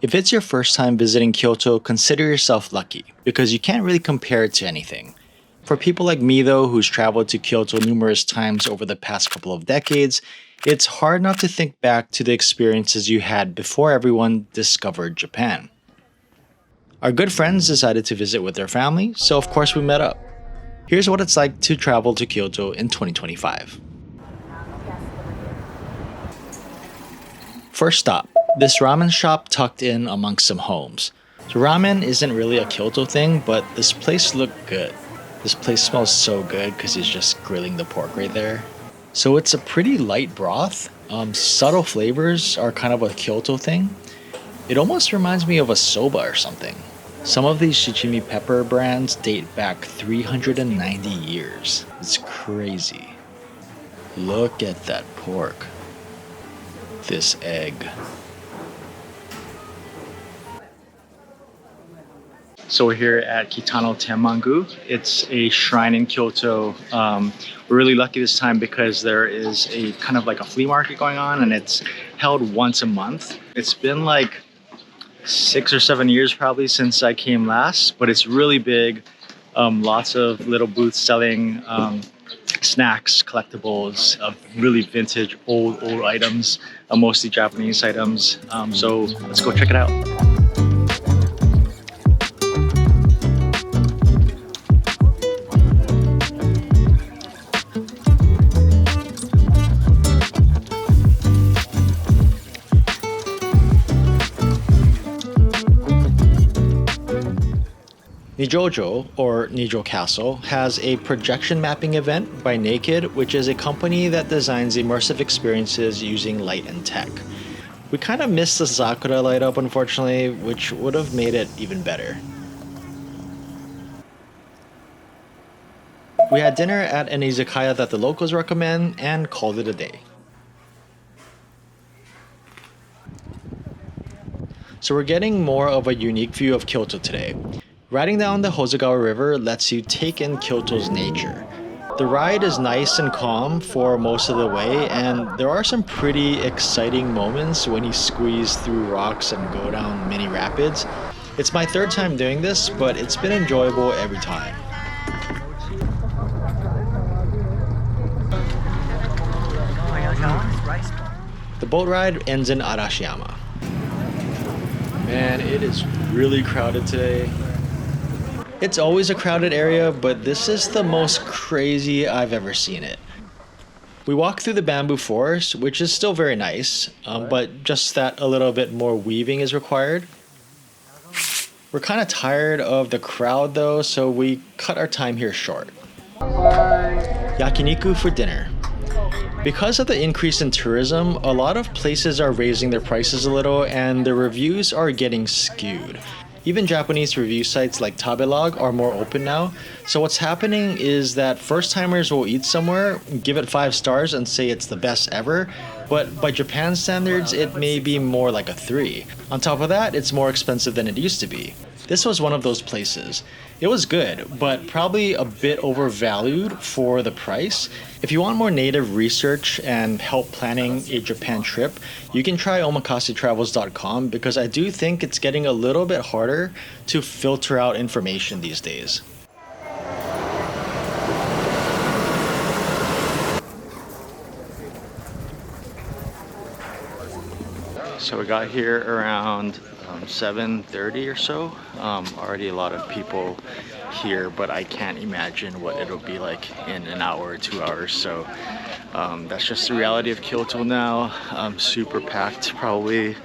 If it's your first time visiting Kyoto, consider yourself lucky, because you can't really compare it to anything. For people like me though, who's traveled to Kyoto numerous times over the past couple of decades, it's hard not to think back to the experiences you had before everyone discovered Japan. Our good friends decided to visit with their family, so of course we met up. Here's what it's like to travel to Kyoto in 2025. First stop, this ramen shop tucked in amongst some homes. So ramen isn't really a Kyoto thing, but this place looked good. This place smells so good because he's just grilling the pork right there. So it's a pretty light broth. Subtle flavors are kind of a Kyoto thing. It almost reminds me of a soba or something. Some of these shichimi pepper brands date back 390 years. It's crazy. Look at that pork. This egg. So we're here at Kitano Tenmangu. It's a shrine in Kyoto. We're really lucky this time because there is a kind of like a flea market going on, and it's held once a month. It's been like 6 or 7 years probably since I came last, but it's really big. Lots of little booths selling snacks, collectibles, really vintage old items, mostly Japanese items. So let's go check it out. Nijo, or Nijo Castle, has a projection mapping event by Naked, which is a company that designs immersive experiences using light and tech. We kind of missed the Sakura light up, unfortunately, which would have made it even better. We had dinner at an izakaya that the locals recommend and called it a day. So we're getting more of a unique view of Kyoto today. Riding down the Hozugawa River lets you take in Kyoto's nature. The ride is nice and calm for most of the way, and there are some pretty exciting moments when you squeeze through rocks and go down mini rapids. It's my third time doing this, but it's been enjoyable every time. The boat ride ends in Arashiyama. Man, it is really crowded today. It's always a crowded area, but this is the most crazy I've ever seen it. We walk through the bamboo forest, which is still very nice, but just that a little bit more weaving is required. We're kind of tired of the crowd though, so we cut our time here short. Yakiniku for dinner. Because of the increase in tourism, a lot of places are raising their prices a little and the reviews are getting skewed. Even Japanese review sites like Tabelog are more open now. So what's happening is that first-timers will eat somewhere, give it 5 stars and say it's the best ever, but by Japan standards, it may be more like a 3. On top of that, it's more expensive than it used to be. This was one of those places. It was good, but probably a bit overvalued for the price. If you want more native research and help planning a Japan trip, you can try omakasetravels.com because I do think it's getting a little bit harder to filter out information these days. So we got here around 7:30 or so. Already a lot of people here, but I can't imagine what it'll be like in an hour or 2 hours. So that's just the reality of Kyoto now. Super packed, probably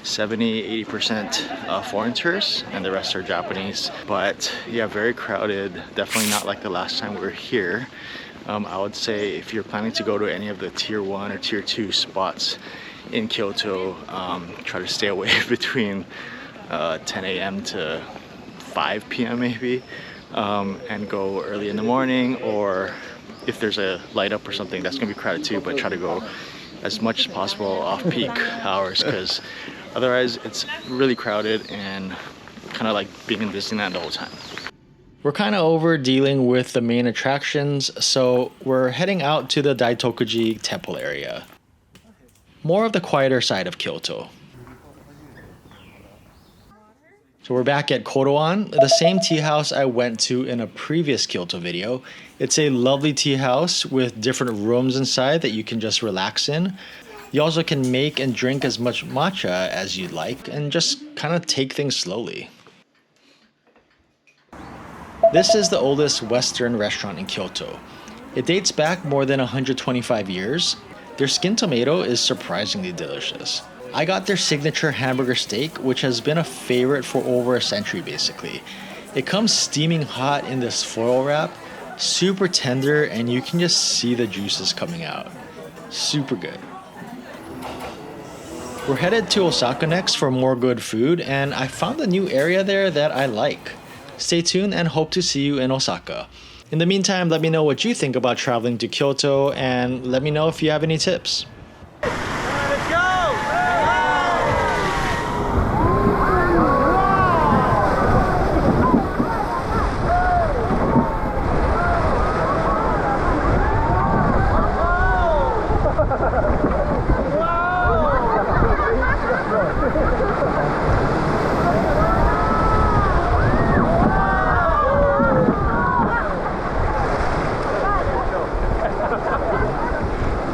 70-80% foreign tourists, and the rest are Japanese. But yeah, very crowded. Definitely not like the last time we were here. I would say if you're planning to go to any of the tier 1 or tier 2 spots in Kyoto, try to stay away between 10 a.m. to 5 p.m. maybe, and go early in the morning, or if there's a light up or something, that's gonna be crowded too, but try to go as much as possible off peak hours, because otherwise it's really crowded and kind of like being in Disneyland the whole time. We're kind of over dealing with the main attractions, so we're heading out to the Daitokuji temple area. More of the quieter side of Kyoto. So we're back at Kodoan, the same tea house I went to in a previous Kyoto video. It's a lovely tea house with different rooms inside that you can just relax in. You also can make and drink as much matcha as you'd like and just kind of take things slowly. This is the oldest Western restaurant in Kyoto. It dates back more than 125 years. Their skin tomato is surprisingly delicious. I got their signature hamburger steak, which has been a favorite for over a century basically. It comes steaming hot in this foil wrap, super tender, and you can just see the juices coming out. Super good. We're headed to Osaka next for more good food, and I found a new area there that I like. Stay tuned and hope to see you in Osaka. In the meantime, let me know what you think about traveling to Kyoto and let me know if you have any tips.